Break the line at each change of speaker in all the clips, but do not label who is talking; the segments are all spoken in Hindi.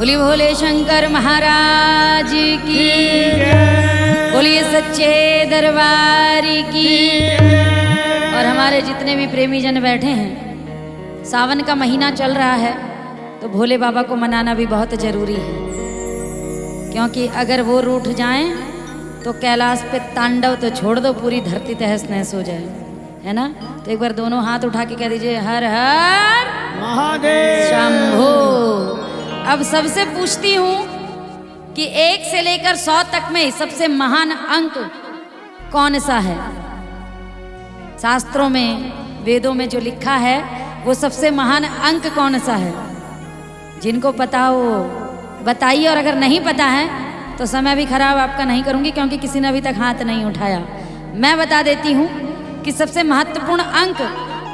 बोलिए भोले शंकर महाराज की, बोलिए सच्चे दरबार की। और हमारे जितने भी प्रेमी जन बैठे हैं, सावन का महीना चल रहा है तो भोले बाबा को मनाना भी बहुत जरूरी है, क्योंकि अगर वो रूठ जाएं तो कैलाश पे तांडव तो छोड़ दो, पूरी धरती तहस नहस हो जाए, है ना। तो एक बार दोनों हाथ उठा के कह दीजिए हर हर
महादेव
शंभो। अब सबसे पूछती हूँ कि 1 से लेकर 100 तक में सबसे महान अंक कौन सा है? शास्त्रों में, वेदों में जो लिखा है वो सबसे महान अंक कौन सा है? जिनको पता हो बताइए, और अगर नहीं पता है तो समय भी खराब आपका नहीं करूंगी, क्योंकि किसी ने अभी तक हाथ नहीं उठाया। मैं बता देती हूँ कि सबसे महत्वपूर्ण अंक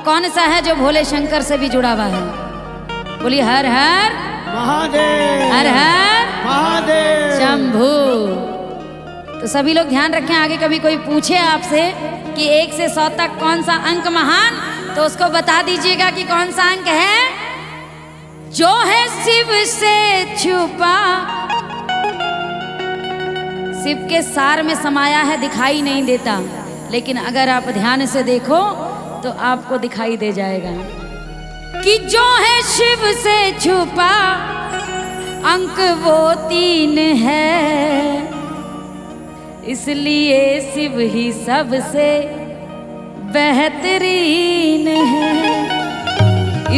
कौन सा है जो भोले शंकर से भी जुड़ा हुआ है। बोलिए हर हर
महादेव,
हर हर
महादेव
शंभू। तो सभी लोग ध्यान रखें, आगे कभी कोई पूछे आपसे कि 1 से 100 तक कौन सा अंक महान, तो उसको बता दीजिएगा कि कौन सा अंक है जो है शिव से छुपा। शिव के सार में समाया है, दिखाई नहीं देता, लेकिन अगर आप ध्यान से देखो तो आपको दिखाई दे जाएगा कि जो है शिव से छुपा अंक वो 3 है, इसलिए शिव ही सबसे बेहतरीन है,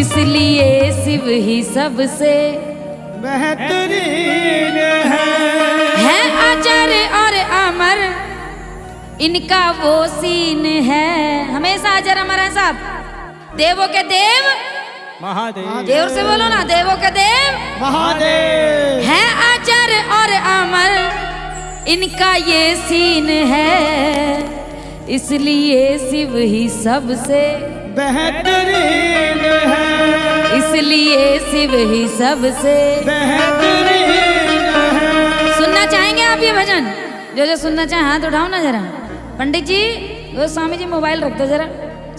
इसलिए शिव ही सबसे
बेहतरीन
है अजर और अमर, इनका वो सीन है। हमेशा अजर अमर है साहब, देवों के देव
महादेव,
देव से बोलो ना, देवों के देव
महादेव
है अजर और अमर, इनका ये सीन है, इसलिए शिव ही सबसे
बेहतरीन है,
इसलिए शिव ही सबसे
बेहतरीन है।
सुनना चाहेंगे आप ये भजन? जो सुनना चाहे हाथ उठाओ ना जरा। पंडित जी, वो स्वामी जी मोबाइल रख दो जरा,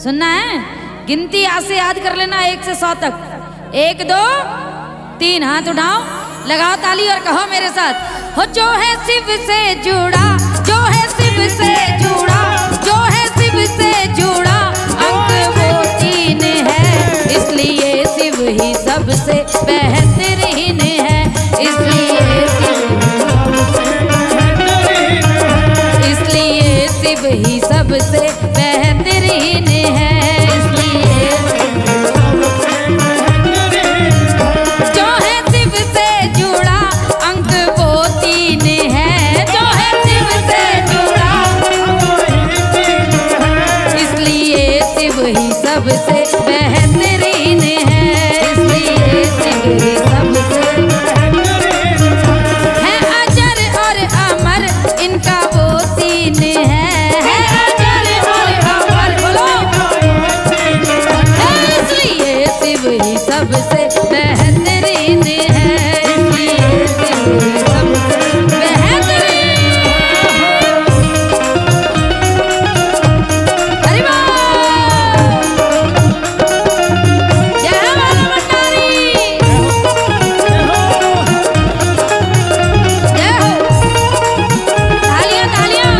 सुनना है। गिनती आज से याद कर लेना 1 से 100 तक। 1 2 3, हाथ उठाओ, लगाओ ताली और कहो मेरे साथ, हो जो है शिव से जुड़ा, जो है शिव से जुड़ा, जो है शिव से जुड़ा अंक वो 3 है, इसलिए शिव ही सबसे बेहतरीन है, इसलिए शिव ही सबसे बेहतरीन है, इसलिए जो है शिव से जुड़ा अंक वो 3 है, जो है शिव से जुड़ा, इसलिए शिव ही सबसे बेहतरीन है, इसलिए शिव ही सबसे है अजर और अमर, इनका वो 3 है। सबसे बेहतरीन है, इसलिए शिव ही सबसे बेहतरीन। हरि बोल, जय बाबा भंडारी, जय हो, तालियां तालियां।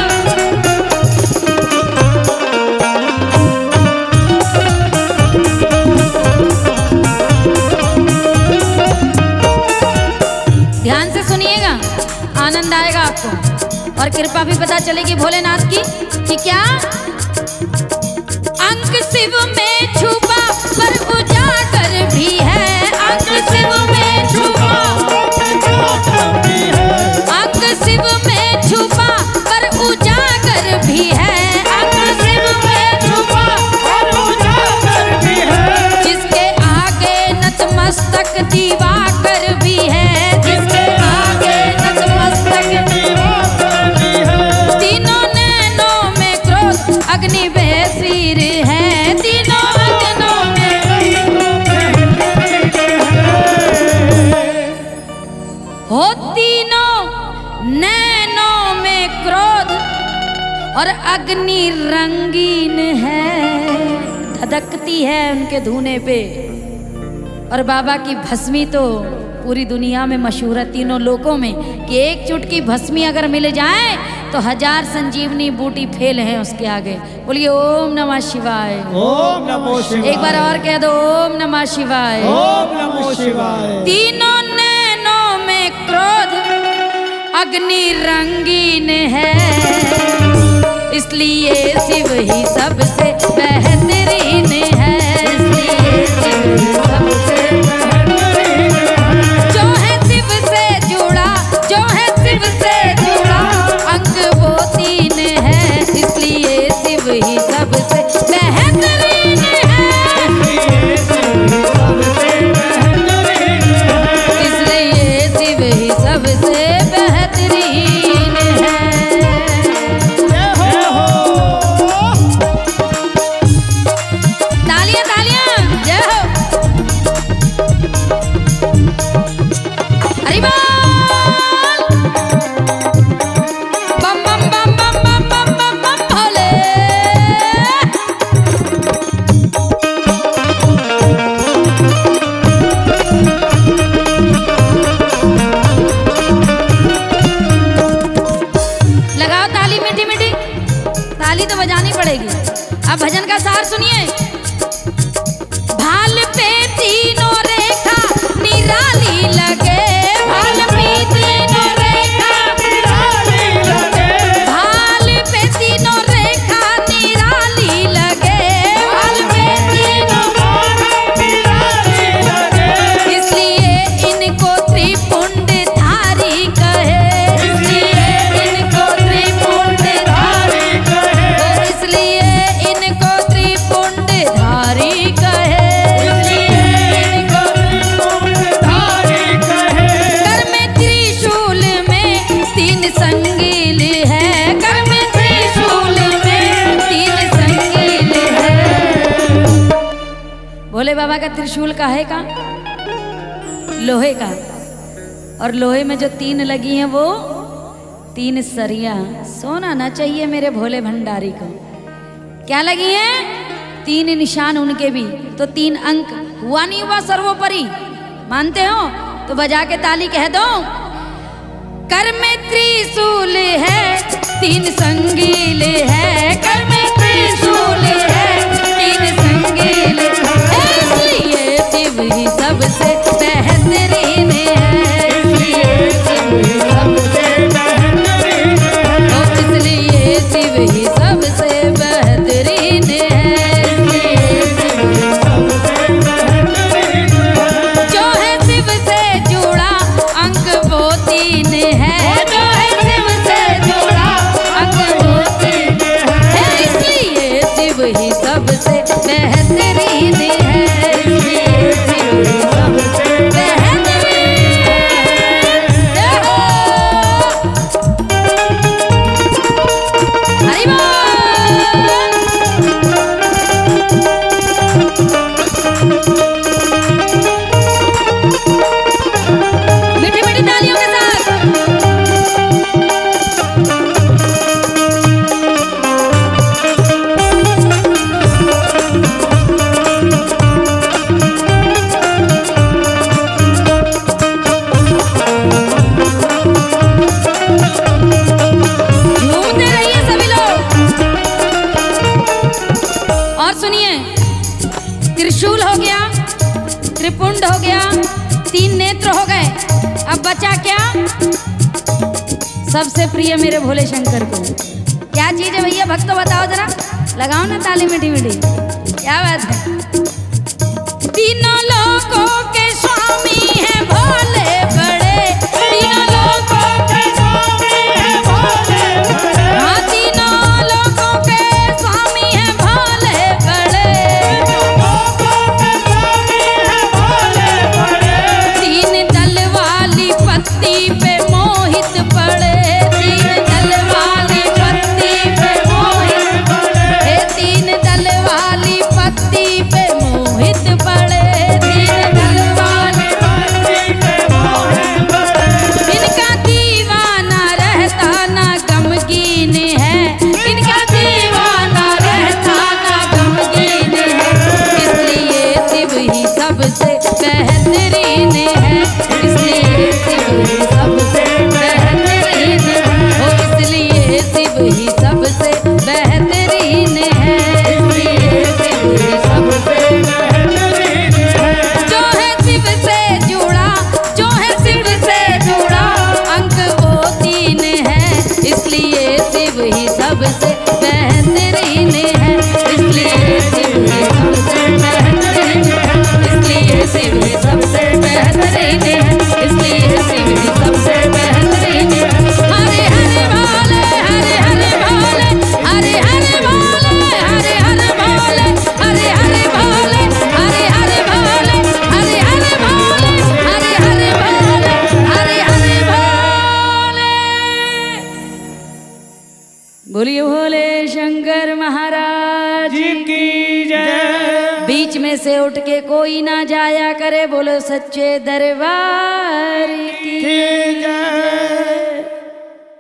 ध्यान से सुनिएगा, आनंद आएगा आपको, और कृपा भी पता चलेगी भोलेनाथ की कि क्या अंक शिव में छुपा पर उजागर भी है, अंक शिव में छुपा, अंक शिव में छुपा पर उजागर भी है, अंक शिव में छुपा पर उजागर भी है, जिसके आगे नतमस्तक दिवाकर भी है, अग्नि बेसिर है, तीनों अग्नों में हो, तीनों नैनों में क्रोध, और अग्नि रंगीन है, धधकती है उनके धूने पे, और बाबा की भस्मी तो पूरी दुनिया में मशहूर है, तीनों लोकों में, कि एक चुटकी भस्मी अगर मिल जाए तो 1000 संजीवनी बूटी फेल है उसके आगे। बोलिए ओम नमः शिवाय।
ओम नमो शिवाय।
एक बार और कह दो ओम नमः शिवाय।
ओम नमो शिवाय।
तीनों नैनों में क्रोध अग्नि रंगीन है, इसलिए शिव ही सबसे बेहतरीन है। इसलिए शिव ही सबसे बेहतरीन है। जो है शिव से जुड़ा, जो है शिव से जुड़ा, अंग वो 3 है, इसलिए शिव ही सबसे बेहतरीन है।
इसलिए शिव ही सबसे बेहतरीन है।
इसलिए शिव ही सबसे बेहतरीन है।
जय हो।
तालियां तालियां, जय हो। हरि बोल। बम बम बम बम बम बम बम बम भोले। लगाओ ताली मीठी मीठी, ताली तो बजानी पड़ेगी। अब भजन का सार सुनिए। भाल पे तीनों रेखा निराली लगे, भाल पे तीनों रेखा
निराली लगे।
भाल पे तीनों रेखा निराली लगे, भाल पे तीनों
निराली लगे।
इसलिए इनको त्रिपुंडधारी कहे, इसलिए इनको त्रिपुंडधारी
कहे।
इसलिए इनको त्रिपुंडधारी कहे, इसलिए इनको
धारी कहे।
कर में त्रिशूल में 3 संगील है, कर में त्रिशूल में 3 संगील है। भोले बाबा का त्रिशूल काहे का? लोहे का। और लोहे में जो 3 लगी हैं वो 3 सरिया। सोना ना चाहिए मेरे भोले भंडारी को। क्या लगी हैं? 3 निशान उनके भी, तो 3 अंक हुआ नहीं हुआ सर्वोपरि? मानते हो तो बजा के ताली कह दो। कर में त्रिशूल है 3 संगील है, कर में त्रिशूल है 3 संगील है, इसलिए शिव ही सबसे बेहतरीन है। इसलिए शिव ही सबसे
बेहतरीन है।
ओ, इसलिए शिव ही सबसे बेहतरीन है। इसलिए शिव ही
सबसे बेहतरीन है।
जो है शिव से जुड़ा अंग वो 3 है, जो है शिव से जुड़ा अंग वो 3 है, इसलिए शिव ही सबसे बेहतरीन है। इसलिए शिव ही सबसे बेहतरीन है। हरि बोल। मीठी मीठी तालियों के साथ। झूमते रहिए सभी लोग। और सुनिए, त्रिशूल हो गया, त्रिपुंड हो गया, 3 नेत्र हो गए। अब बचा क्या? सबसे प्रिय मेरे भोले शंकर को। क्या चीज है भैया? भक्तों बताओ जरा, लगाओ ना ताली मीठी मीठी। क्या बात है? तीनों लोगों के स्वामी हैं भोले बड़े, तीनों लोगों के स्वामी हैं भोले बड़े। हाँ, तीनों लोगों के स्वामी हैं भोले बड़े। तीन दल वाली पत्ती पे मोहित पड़े, 3 दल वाली पत्ती पे मोहित पड़े, 3 दल वाली पत्ती पे मोहित पड़े, 3 दल वाली है, इसलिए श्रीविधि सबसे बेहतरीन है। हरे हरे भोले, हरे हरे भोले, हरे हरे भोले, हरे हरे भोले, हरे हरे भोले, हरे हरे भोले, हरे हरे भोले, हरे हरे भोले, हरे हरे भोले। बोलिए भोले शंकर महाराज
जी की जय।
बीच में से उठ के कोई ना जाया करे, बोलो सच्चे दरबार